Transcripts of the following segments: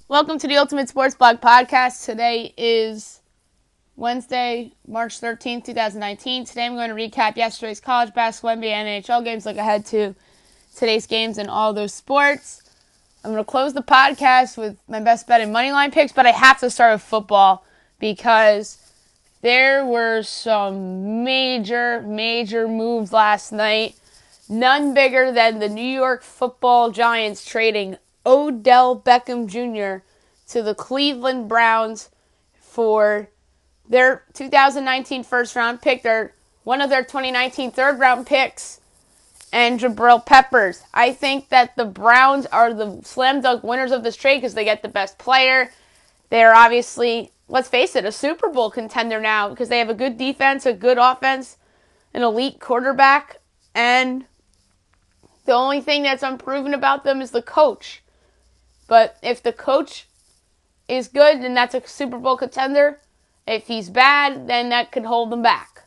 Welcome to the Ultimate Sports Blog Podcast. Today is Wednesday, March 13th, 2019. Today I'm going to recap yesterday's college basketball, NBA, and NHL games, look ahead to today's games and all those sports. I'm going to close the podcast with my best bet and moneyline picks, but I have to start with football because there were some major moves last night. None bigger than the New York Football Giants trading Odell Beckham Jr. to the Cleveland Browns for their 2019 first-round pick, one of their 2019 third-round picks, and Jabril Peppers. I think that the Browns are the slam dunk winners of this trade because they get the best player. They're obviously, let's face it, a Super Bowl contender now because they have a good defense, a good offense, an elite quarterback, and the only thing that's unproven about them is the coach. But if the coach is good, then that's a Super Bowl contender. If he's bad, then that could hold them back.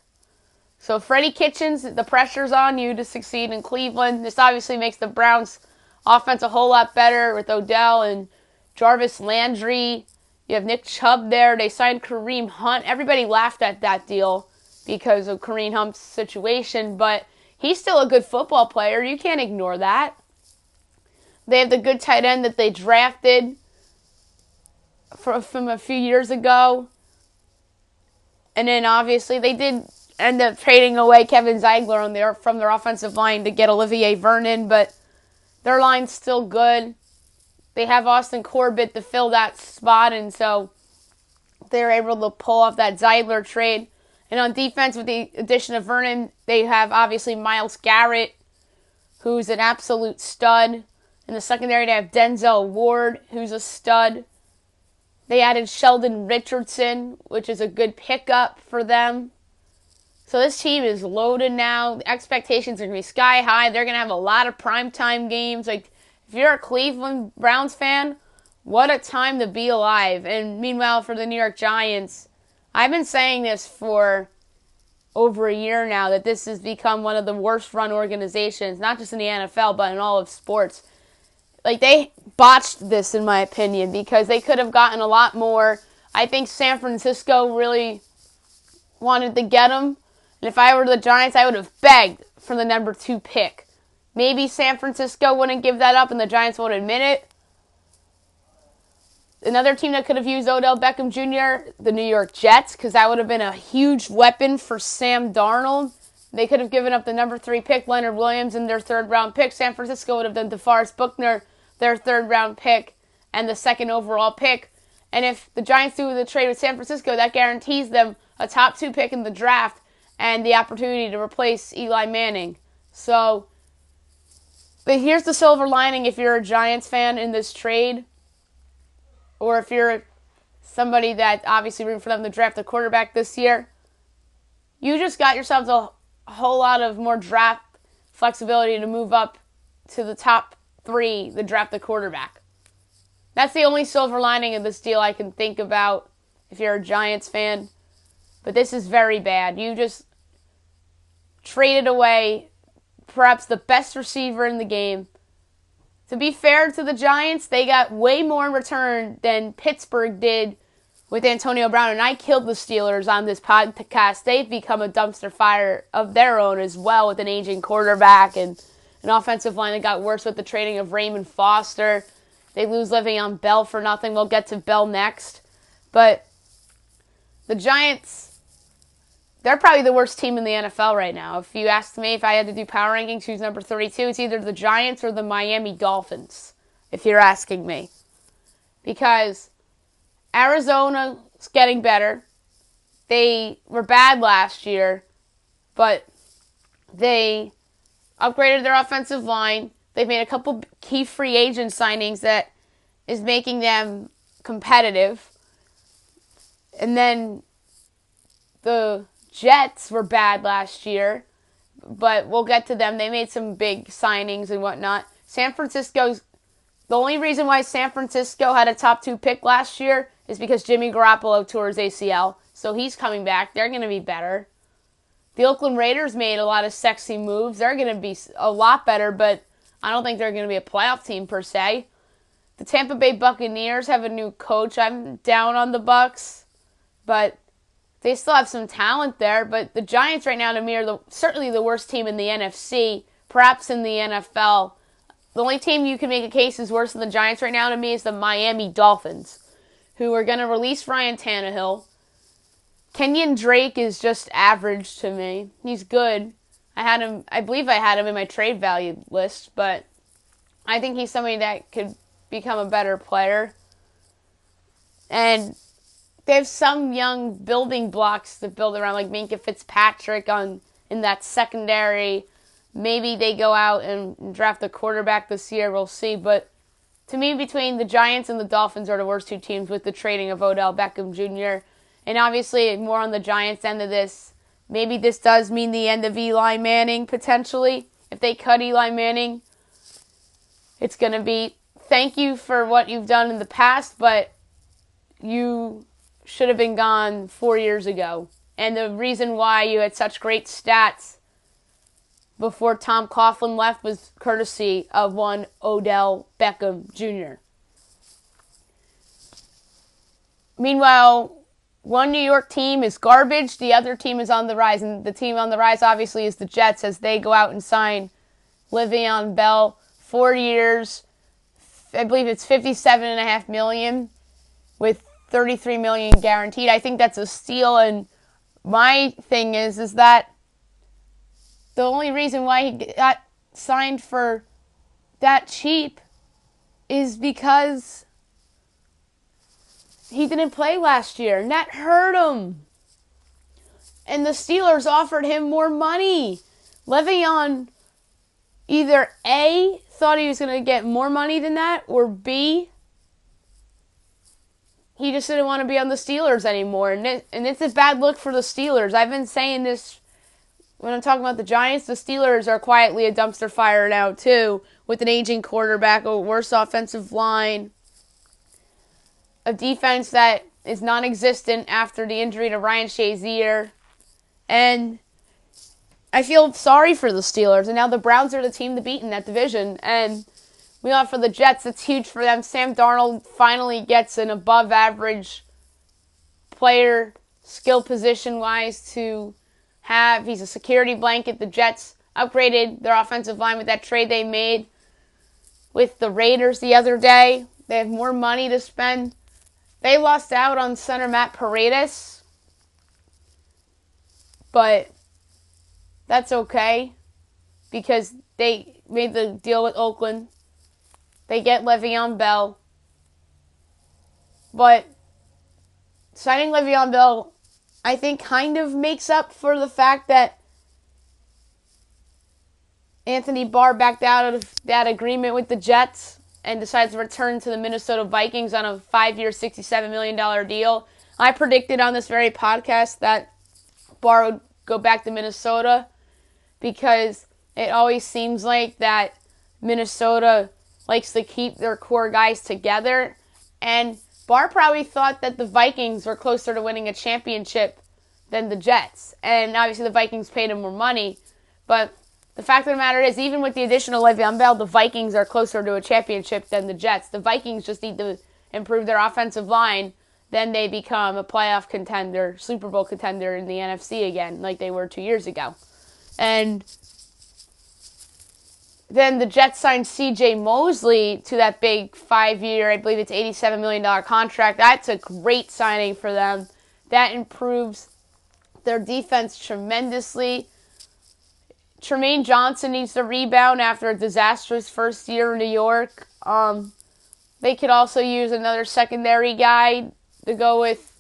So Freddie Kitchens, the pressure's on you to succeed in Cleveland. This obviously makes the Browns' offense a whole lot better with Odell and Jarvis Landry. You have Nick Chubb there. They signed Kareem Hunt. Everybody laughed at that deal because of Kareem Hunt's situation, but he's still a good football player. You can't ignore that. They have the good tight end that they drafted from a few years ago. And then obviously they did end up trading away Kevin Ziegler from their offensive line to get Olivier Vernon, but their line's still good. They have Austin Corbett to fill that spot, and so they're able to pull off that Ziegler trade. And on defense, with the addition of Vernon, they have obviously Myles Garrett, who's an absolute stud. In the secondary, they have Denzel Ward, who's a stud. They added Sheldon Richardson, which is a good pickup for them. So this team is loaded now. The expectations are going to be sky high. They're going to have a lot of primetime games. Like, if you're a Cleveland Browns fan, what a time to be alive. And meanwhile, for the New York Giants, I've been saying this for over a year now, that this has become one of the worst run organizations, not just in the NFL, but in all of sports. Like, they botched this, in my opinion, because they could have gotten a lot more. I think San Francisco really wanted to get them. And if I were the Giants, I would have begged for the number 2 pick. Maybe San Francisco wouldn't give that up and the Giants won't admit it. Another team that could have used Odell Beckham Jr., the New York Jets, because that would have been a huge weapon for Sam Darnold. They could have given up the number 3 pick, Leonard Williams, in their third-round pick. San Francisco would have done DeForest Buckner, their third-round pick, and the second overall pick. And if the Giants do the trade with San Francisco, that guarantees them a top 2 pick in the draft and the opportunity to replace Eli Manning. So, but here's the silver lining if you're a Giants fan in this trade, or if you're somebody that obviously rooting for them to draft a quarterback this year. You just got yourselves a whole lot of more draft flexibility to move up to the top 3 to draft the quarterback. That's the only silver lining of this deal I can think about if you're a Giants fan. But this is very bad. You just traded away perhaps the best receiver in the game. To be fair to the Giants, they got way more in return than Pittsburgh did with Antonio Brown. And I killed the Steelers on this podcast. They've become a dumpster fire of their own as well, with an aging quarterback and an offensive line that got worse with the trading of Raymond Foster. They lose Le'Veon Bell for nothing. We'll get to Bell next. But the Giants, they're probably the worst team in the NFL right now. If you asked me if I had to do power rankings, who's number 32, it's either the Giants or the Miami Dolphins, if you're asking me. Because Arizona's getting better. They were bad last year, but they upgraded their offensive line. They've made a couple key free agent signings that is making them competitive. And then the Jets were bad last year, but we'll get to them. They made some big signings and whatnot. The only reason why San Francisco had a top 2 pick last year is because Jimmy Garoppolo tore his ACL. So he's coming back. They're going to be better. The Oakland Raiders made a lot of sexy moves. They're going to be a lot better, but I don't think they're going to be a playoff team per se. The Tampa Bay Buccaneers have a new coach. I'm down on the Bucs, but they still have some talent there. But the Giants right now, to me, are certainly the worst team in the NFC, perhaps in the NFL. The only team you can make a case is worse than the Giants right now, to me, is the Miami Dolphins, who are going to release Ryan Tannehill. Kenyon Drake is just average to me. He's good. I believe I had him in my trade value list, but I think he's somebody that could become a better player. And they have some young building blocks to build around, like Minkah Fitzpatrick in that secondary. Maybe they go out and draft a quarterback this year. We'll see. But to me, between the Giants and the Dolphins are the worst two teams with the trading of Odell Beckham Jr. And obviously, more on the Giants' end of this. Maybe this does mean the end of Eli Manning, potentially. If they cut Eli Manning, it's going to be, thank you for what you've done in the past, but you should have been gone 4 years ago. And the reason why you had such great stats before Tom Coughlin left was courtesy of one Odell Beckham Jr. Meanwhile, one New York team is garbage, the other team is on the rise. And the team on the rise, obviously, is the Jets, as they go out and sign Le'Veon Bell, 4 years. I believe it's $57.5 million with $33 million guaranteed. I think that's a steal. And my thing is that the only reason why he got signed for that cheap is because he didn't play last year, and that hurt him. And the Steelers offered him more money. Le'Veon either A, thought he was going to get more money than that, or B, he just didn't want to be on the Steelers anymore. And it's a bad look for the Steelers. I've been saying this when I'm talking about the Giants. The Steelers are quietly a dumpster fire now, too, with an aging quarterback, a worse offensive line, a defense that is non-existent after the injury to Ryan Shazier. And I feel sorry for the Steelers. And now the Browns are the team to beat in that division. And we want for the Jets, it's huge for them. Sam Darnold finally gets an above-average player, skill position-wise, to have. He's a security blanket. The Jets upgraded their offensive line with that trade they made with the Raiders the other day. They have more money to spend. They lost out on center Matt Paredes, but that's okay because they made the deal with Oakland. They get Le'Veon Bell, but signing Le'Veon Bell, I think, kind of makes up for the fact that Anthony Barr backed out of that agreement with the Jets and decides to return to the Minnesota Vikings on a 5-year, $67 million deal. I predicted on this very podcast that Barr would go back to Minnesota because it always seems like that Minnesota likes to keep their core guys together. And Barr probably thought that the Vikings were closer to winning a championship than the Jets. And obviously the Vikings paid him more money. But the fact of the matter is, even with the addition of Le'Veon Bell, the Vikings are closer to a championship than the Jets. The Vikings just need to improve their offensive line. Then they become a playoff contender, Super Bowl contender in the NFC again, like they were 2 years ago. And then the Jets signed C.J. Mosley to that big 5-year, I believe it's $87 million contract. That's a great signing for them. That improves their defense tremendously. Tremaine Johnson needs to rebound after a disastrous first year in New York. They could also use another secondary guy to go with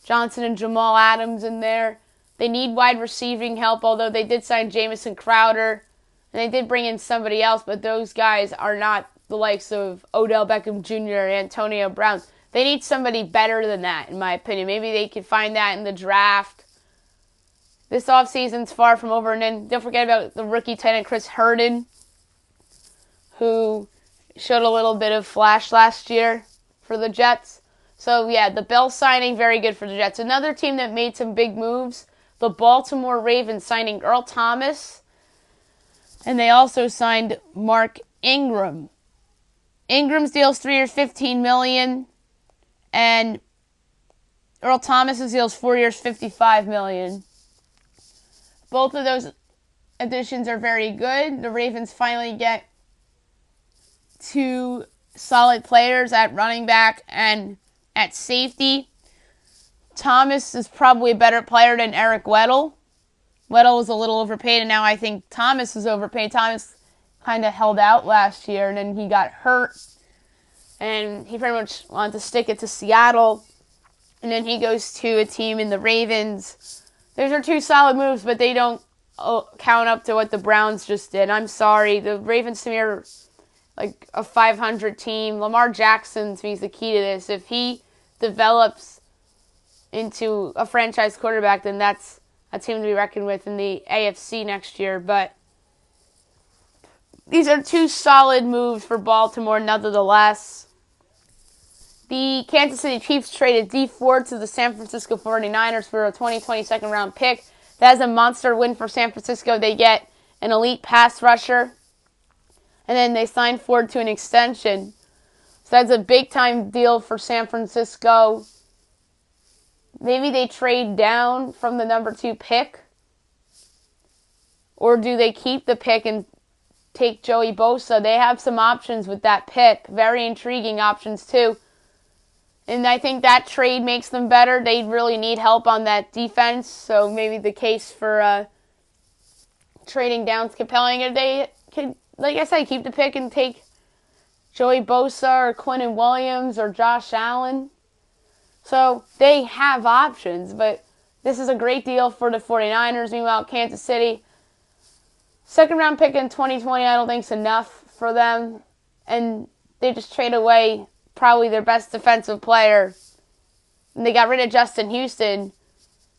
Johnson and Jamal Adams in there. They need wide receiving help, although they did sign Jamison Crowder. And they did bring in somebody else, but those guys are not the likes of Odell Beckham Jr. and Antonio Brown. They need somebody better than that, in my opinion. Maybe they could find that in the draft. This offseason's far from over. And then don't forget about the rookie tight end Chris Herndon, who showed a little bit of flash last year for the Jets. So, yeah, the Bell signing, very good for the Jets. Another team that made some big moves, the Baltimore Ravens signing Earl Thomas. And they also signed Mark Ingram. Ingram's deal's 3 years, $15 million, and Earl Thomas's deal's 4 years, $55 million. Both of those additions are very good. The Ravens finally get two solid players at running back and at safety. Thomas is probably a better player than Eric Weddle. Weddle was a little overpaid, and now I think Thomas is overpaid. Thomas kind of held out last year, and then he got hurt, and he pretty much wanted to stick it to Seattle, and then he goes to a team in the Ravens. Those are two solid moves, but they don't count up to what the Browns just did. I'm sorry. The Ravens, to me, are like a 500 team. Lamar Jackson, to me, is the key to this. If he develops into a franchise quarterback, then that's a team to be reckoned with in the AFC next year. But these are two solid moves for Baltimore, nonetheless. The Kansas City Chiefs traded Dee Ford to the San Francisco 49ers for a 2020 second-round pick. That is a monster win for San Francisco. They get an elite pass rusher, and then they signed Ford to an extension. So that's a big-time deal for San Francisco. Maybe they trade down from the number 2 pick, or do they keep the pick and take Joey Bosa? They have some options with that pick. Very intriguing options, too. And I think that trade makes them better. They really need help on that defense, so maybe the case for trading down is compelling. If they could, like I said, keep the pick and take Joey Bosa or Quinnen Williams or Josh Allen. So they have options, but this is a great deal for the 49ers. Meanwhile, Kansas City, second-round pick in 2020, I don't think is enough for them. And they just trade away probably their best defensive player. And they got rid of Justin Houston,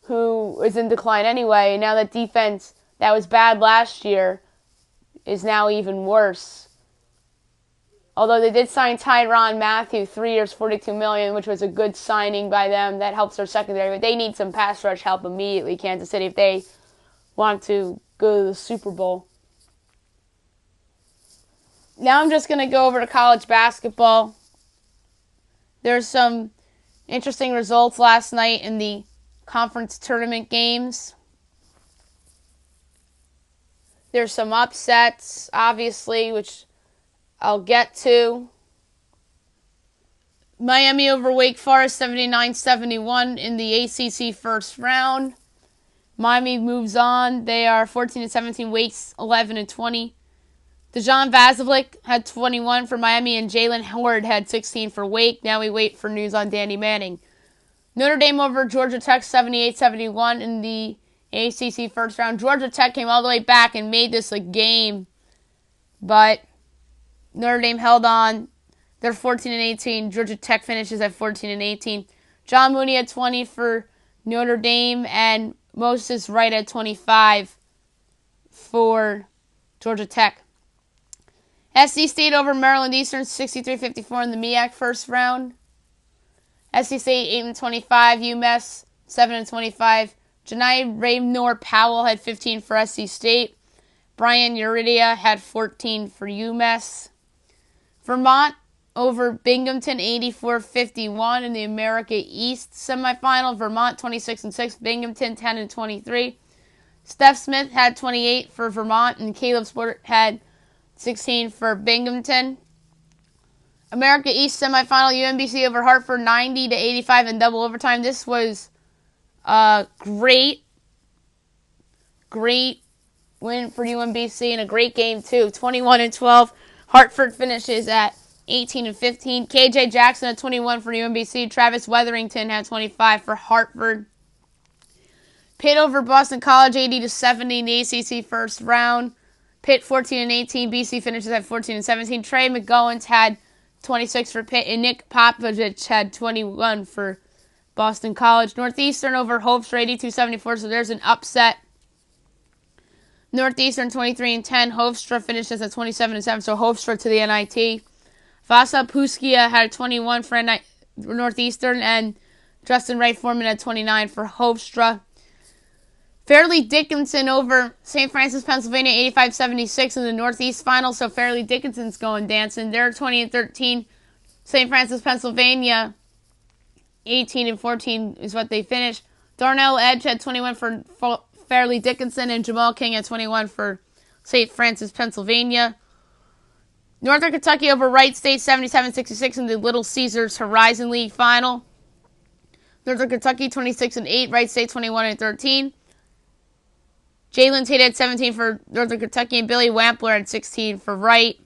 who is in decline anyway. And now that defense that was bad last year is now even worse. Although they did sign Tyrann Mathieu, 3 years, $42 million, which was a good signing by them. That helps their secondary. But they need some pass rush help immediately, Kansas City, if they want to go to the Super Bowl. Now I'm just going to go over to college basketball. There's some interesting results last night in the conference tournament games. There's some upsets, obviously, which I'll get to. Miami over Wake Forest, 79-71 in the ACC first round. Miami moves on. They are 14-17. Wake's 11-20. Dejan Vazovic had 21 for Miami, and Jalen Howard had 16 for Wake. Now we wait for news on Danny Manning. Notre Dame over Georgia Tech, 78-71 in the ACC first round. Georgia Tech came all the way back and made this a game, but Notre Dame held on. They're 14-18. Georgia Tech finishes at 14-18. John Mooney had 20 for Notre Dame, and Moses Wright had 25 for Georgia Tech. SC State over Maryland Eastern, 63-54 in the MEAC first round. SC State 8-25, UMass 7-25. Janai Raynor Powell had 15 for SC State. Brian Uridia had 14 for UMass. Vermont over Binghamton, 84-51 in the America East semifinal. Vermont 26-6, Binghamton 10-23. Steph Smith had 28 for Vermont, and Caleb Sport had 16 for Binghamton. America East semifinal, UMBC over Hartford, 90-85 in double overtime. This was a great win for UMBC and a great game too. 21-12. Hartford finishes at 18-15. KJ Jackson had 21 for UMBC. Travis Weatherington had 25 for Hartford. Pitt over Boston College, 80-70 in the ACC first round. Pitt 14-18. BC finishes at 14-17. Trey McGowens had 26 for Pitt, and Nick Popovich had 21 for Boston College. Northeastern over Hofstra, 82-74, so there's an upset. Northeastern 23-10. Hofstra finishes at 27-7, so Hofstra to the NIT. Vasa Puskia had 21 for Northeastern, and Justin Wright Foreman had 29 for Hofstra. Fairleigh Dickinson over St. Francis, Pennsylvania, 85-76 in the Northeast Final. So Fairleigh Dickinson's going dancing. They're 20-13. St. Francis, Pennsylvania, 18-14 is what they finished. Darnell Edge had 21 for Fairleigh Dickinson, and Jamal King had 21 for St. Francis, Pennsylvania. Northern Kentucky over Wright State, 77-66 in the Little Caesars Horizon League Final. Northern Kentucky 26-8, Wright State 21-13. Jalen Tate had 17 for Northern Kentucky, and Billy Wampler had 16 for Wright.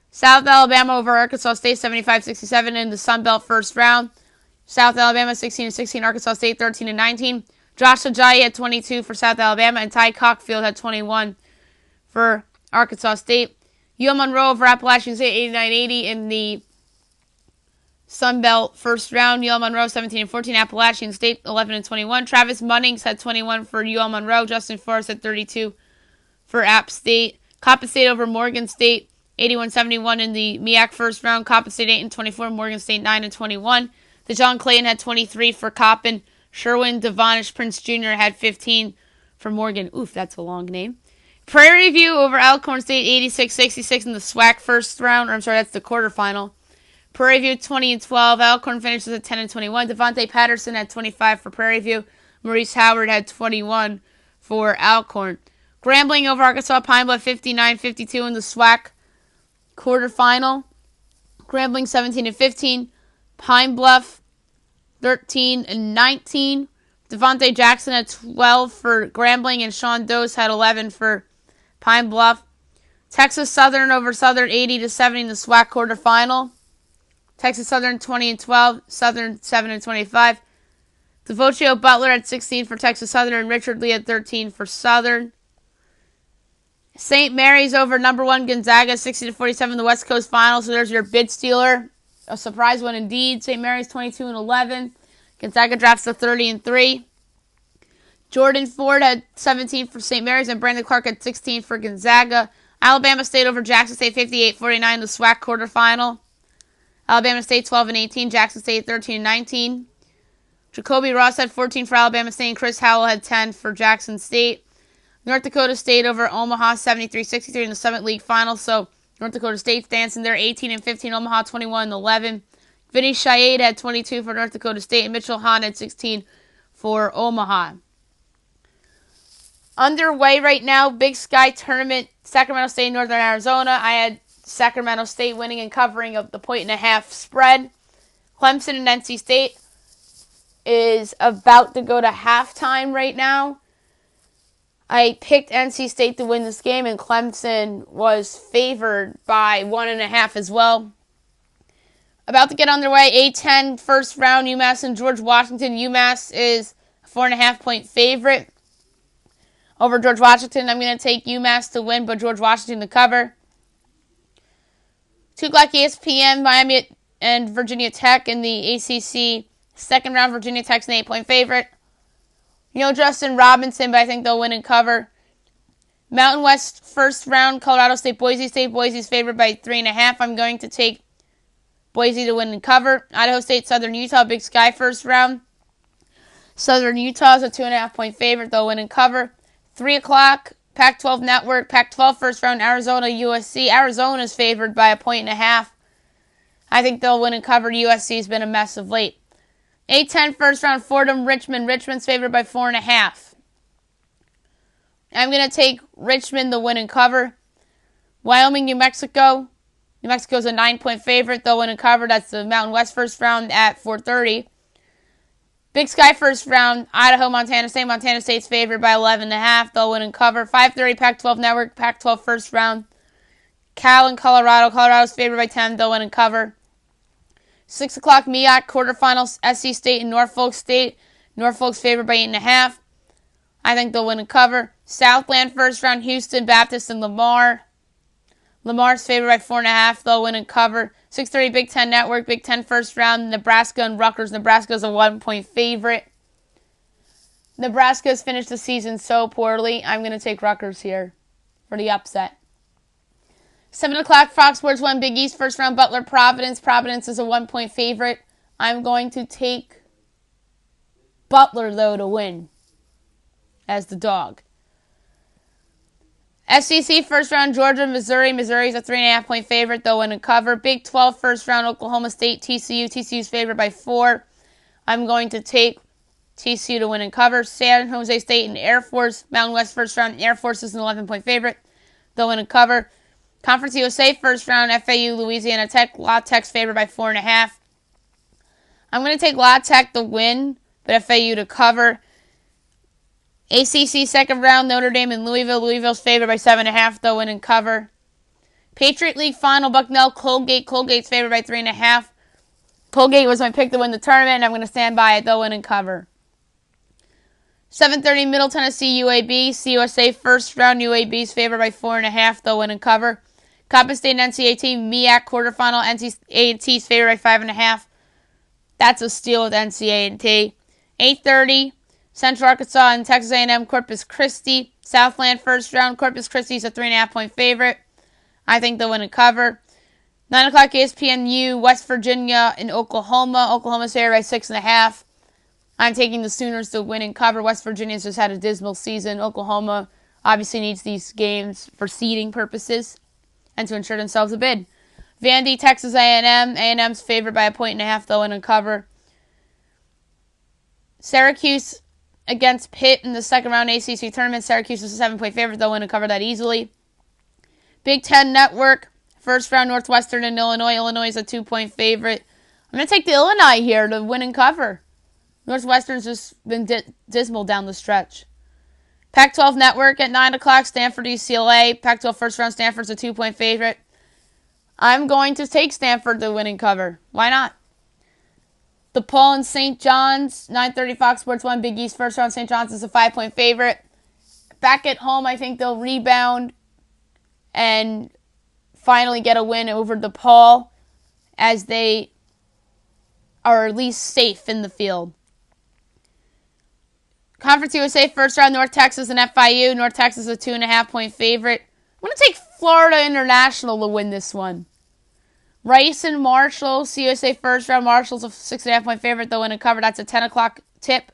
South Alabama over Arkansas State 75-67 in the Sun Belt first round. South Alabama 16-16, Arkansas State 13-19. Josh Ajayi had 22 for South Alabama, and Ty Cockfield had 21 for Arkansas State. UL Monroe over Appalachian State 89-80 in the Sun Belt first round. UL Monroe 17-14, Appalachian State 11-21. Travis Munnings had 21 for UL Monroe. Justin Forrest had 32 for App State. Coppin State over Morgan State 81-71 in the MEAC first round. Coppin State 8-24, Morgan State 9-21. DeJohn Clayton had 23 for Coppin. Sherwin Devonish Prince Jr. had 15 for Morgan. Oof, that's a long name. Prairie View over Alcorn State 86-66 in the SWAC first round. That's the quarterfinal. Prairie View 20-12. Alcorn finishes at 10-21. Devontae Patterson had 25 for Prairie View. Maurice Howard had 21 for Alcorn. Grambling over Arkansas Pine Bluff 59-52 in the SWAC quarterfinal. Grambling 17-15. Pine Bluff 13-19. Devontae Jackson had 12 for Grambling, and Sean Dose had 11 for Pine Bluff. Texas Southern over Southern 80-70 in the SWAC quarterfinal. Texas Southern 20-12, Southern 7-25. Devocio Butler had 16 for Texas Southern, and Richard Lee had 13 for Southern. St. Mary's over number 1 Gonzaga 60-47 in the West Coast Final. So there's your bid stealer. A surprise one indeed. St. Mary's 22-11. Gonzaga drafts to 30-3. Jordan Ford had 17 for St. Mary's, and Brandon Clark had 16 for Gonzaga. Alabama State over Jackson State 58-49 in the SWAC quarterfinal. Alabama State 12-18, Jackson State 13-19. Jacoby Ross had 14 for Alabama State, and Chris Howell had 10 for Jackson State. North Dakota State over Omaha 73-63 in the Summit League Final. So North Dakota State's dancing there 18-15, Omaha 21-11. Vinny Shaid had 22 for North Dakota State, and Mitchell Hahn had 16 for Omaha. Underway right now, Big Sky Tournament, Sacramento State, Northern Arizona. I had Sacramento State winning and covering of the 1.5 spread. Clemson and NC State is about to go to halftime right now. I picked NC State to win this game, and Clemson was favored by 1.5 as well. About to get underway, A-10 first round, UMass and George Washington. UMass is a 4.5-point favorite over George Washington. I'm going to take UMass to win, but George Washington to cover. 2 o'clock ESPN, Miami and Virginia Tech in the ACC second round. Virginia Tech's an 8-point favorite. Justin Robinson, but I think they'll win and cover. Mountain West first round, Colorado State, Boise State. Boise's favored by 3.5. I'm going to take Boise to win and cover. Idaho State, Southern Utah, Big Sky first round. Southern Utah is a 2.5-point favorite. They'll win and cover. 3 o'clock, Pac-12 Network, Pac-12 first round, Arizona, USC. Arizona's favored by 1.5. I think they'll win and cover. USC's been a mess of late. A-10 first round, Fordham, Richmond. Richmond's favored by 4.5. I'm going to take Richmond to win and cover. Wyoming, New Mexico. New Mexico's a 9-point favorite. They'll win and cover. That's the Mountain West first round at 4:30. Big Sky first round, Idaho, Montana State. Montana State's favored by 11.5. They'll win and cover. 5:30 Pac-12 Network, Pac-12 first round. Cal and Colorado. Colorado's favored by 10. They'll win and cover. 6 o'clock MEAC quarterfinals, SC State and Norfolk State. Norfolk's favored by 8.5. I think they'll win and cover. Southland first round, Houston Baptist and Lamar. Lamar's favored by 4.5. They'll win and cover. 6:30 Big Ten Network, Big Ten first round, Nebraska and Rutgers. Nebraska's a 1-point favorite. Nebraska's finished the season so poorly. I'm going to take Rutgers here for the upset. 7 o'clock Fox Sports 1 Big East first round, Butler Providence. Providence is a 1-point favorite. I'm going to take Butler, though, to win. as the dog. SEC first round, Georgia, Missouri. Missouri's a 3.5-point favorite. They'll win and cover. Big 12 first round, Oklahoma State, TCU. TCU's favored by 4. I'm going to take TCU to win and cover. San Jose State and Air Force. Mountain West first round. Air Force is an 11-point favorite. They'll win and cover. Conference USA first round. FAU, Louisiana Tech. La Tech's favored by 4.5. I'm going to take La Tech to win, but FAU to cover. ACC second round, Notre Dame and Louisville. Louisville's favored by 7.5. They'll win and cover. Patriot League final, Bucknell, Colgate. Colgate's favored by 3.5. Colgate was my pick to win the tournament, and I'm going to stand by it. They'll win and cover. 7:30, Middle Tennessee, UAB. CUSA first round, UAB's favored by 4.5. They'll win and cover. Coppin State and NCAT, MEAC quarterfinal. NCAT's favored by 5.5. That's a steal with NCAT. 8:30, Central Arkansas and Texas A&M, Corpus Christi. Southland first round. Corpus Christi's a 3.5-point favorite. I think they'll win and cover. 9 o'clock ESPNU, West Virginia and Oklahoma. Oklahoma's favored by 6.5. I'm taking the Sooners to win and cover. West Virginia's just had a dismal season. Oklahoma obviously needs these games for seeding purposes and to ensure themselves a bid. Vandy, Texas A&M. A&M's favored by 1.5. They'll win and cover. Syracuse against Pitt in the second round ACC tournament. Syracuse is a 7-point favorite. They'll win and cover that easily. Big Ten Network, first round, Northwestern and Illinois. Illinois is a 2-point favorite. I'm going to take the Illini here to win and cover. Northwestern's just been dismal down the stretch. Pac-12 Network at 9 o'clock, Stanford, UCLA. Pac-12 first round, Stanford's a 2-point favorite. I'm going to take Stanford to win and cover. Why not? DePaul and St. John's, 9:30 Fox Sports 1, Big East first round. St. John's is a 5-point favorite. Back at home, I think they'll rebound and finally get a win over DePaul as they are at least safe in the field. Conference USA first round, North Texas and FIU. North Texas is a 2.5-point favorite. I'm going to take Florida International to win this one. Rice and Marshall, CUSA first round. Marshall's a 6.5-point favorite. They'll win and cover. That's a 10 o'clock tip.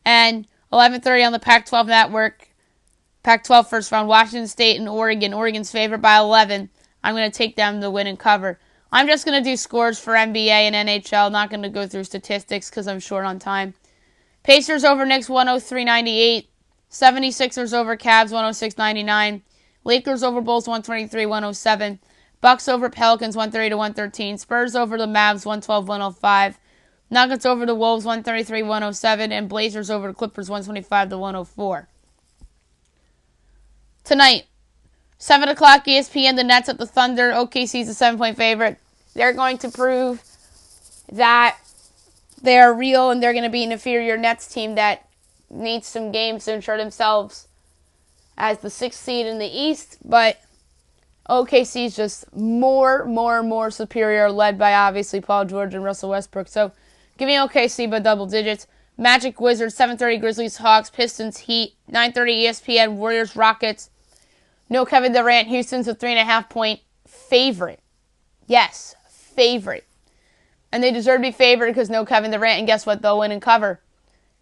And 11:30 on the Pac-12 Network. Pac-12 first round, Washington State and Oregon. Oregon's favored by 11. I'm going to take them to win and cover. I'm just going to do scores for NBA and NHL. Not going to go through statistics because I'm short on time. Pacers over Knicks 103-98. 76ers over Cavs 106-99. Lakers over Bulls 123-107. Bucks over Pelicans 130-113. Spurs over the Mavs 112-105. Nuggets over the Wolves 133-107. And Blazers over the Clippers 125-104. Tonight, 7 o'clock ESPN, the Nets at the Thunder. OKC's a 7-point favorite. They're going to prove that they're real and they're going to be an inferior Nets team that needs some games to ensure themselves as the 6th seed in the East. But OKC is just more superior, led by obviously Paul George and Russell Westbrook. So give me OKC by double digits. Magic Wizards, 7:30 Grizzlies, Hawks, Pistons, Heat, 9:30 ESPN, Warriors, Rockets. No Kevin Durant, Houston's a 3.5-point favorite. Yes, favorite. And they deserve to be favored because no Kevin Durant, and guess what? They'll win and cover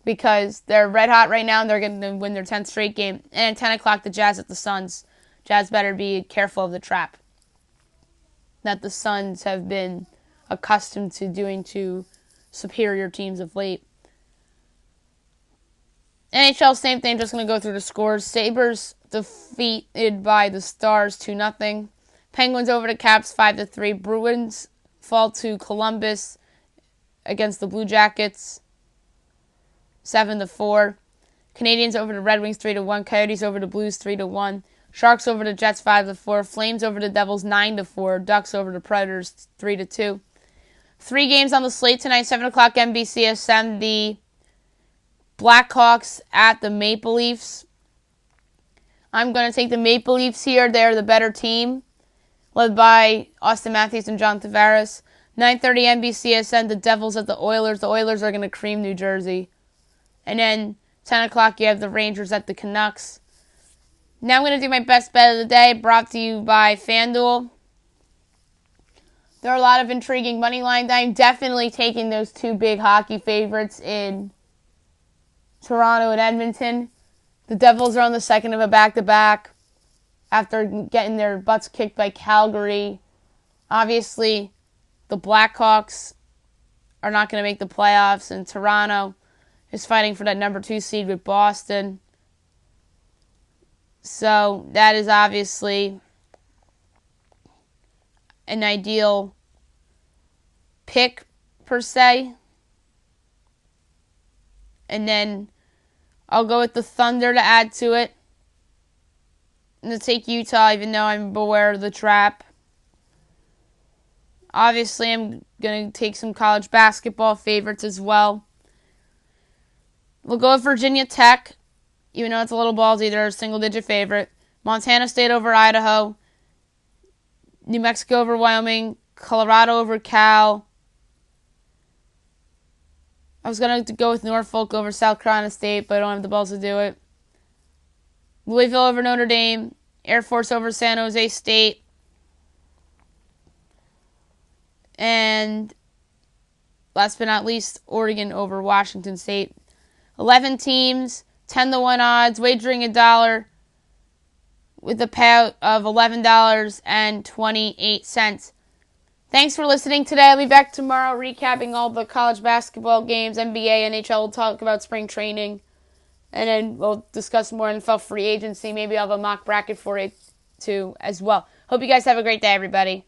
because they're red hot right now and they're going to win their 10th straight game. And at 10 o'clock, the Jazz at the Suns. Jazz better be careful of the trap that the Suns have been accustomed to doing to superior teams of late. NHL, same thing. Just going to go through the scores. Sabres defeated by the Stars 2-0. Penguins over the Caps 5-3. Bruins fall to Columbus against the Blue Jackets 7-4. Canadians over the Red Wings 3-1. Coyotes over the Blues 3-1. Sharks over the Jets 5-4. Flames over the Devils 9-4. Ducks over the Predators 3-2. 3 games on the slate tonight. 7 o'clock NBCSN. The Blackhawks at the Maple Leafs. I'm going to take the Maple Leafs here. They're the better team, led by Austin Matthews and John Tavares. 9:30 NBCSN, the Devils at the Oilers. The Oilers are going to cream New Jersey. And then 10 o'clock, you have the Rangers at the Canucks. Now I'm going to do my best bet of the day, brought to you by FanDuel. There are a lot of intriguing money lines. I'm definitely taking those 2 big hockey favorites in Toronto and Edmonton. The Devils are on the second of a back-to-back after getting their butts kicked by Calgary. Obviously, the Blackhawks are not going to make the playoffs, and Toronto is fighting for that number 2 seed with Boston. So that is obviously an ideal pick, per se. And then I'll go with the Thunder to add to it. I'm going to take Utah, even though I'm aware of the trap. Obviously, I'm going to take some college basketball favorites as well. We'll go with Virginia Tech, even though it's a little ballsy. They're a single-digit favorite. Montana State over Idaho. New Mexico over Wyoming. Colorado over Cal. I was going to go with Norfolk over South Carolina State, but I don't have the balls to do it. Louisville over Notre Dame. Air Force over San Jose State. And last but not least, Oregon over Washington State. 11 teams, 10-1 odds, wagering $1 with a payout of $11.28. Thanks for listening today. I'll be back tomorrow recapping all the college basketball games, NBA, NHL. We'll talk about spring training. And then we'll discuss more NFL free agency. Maybe I'll have a mock bracket for it too as well. Hope you guys have a great day, everybody.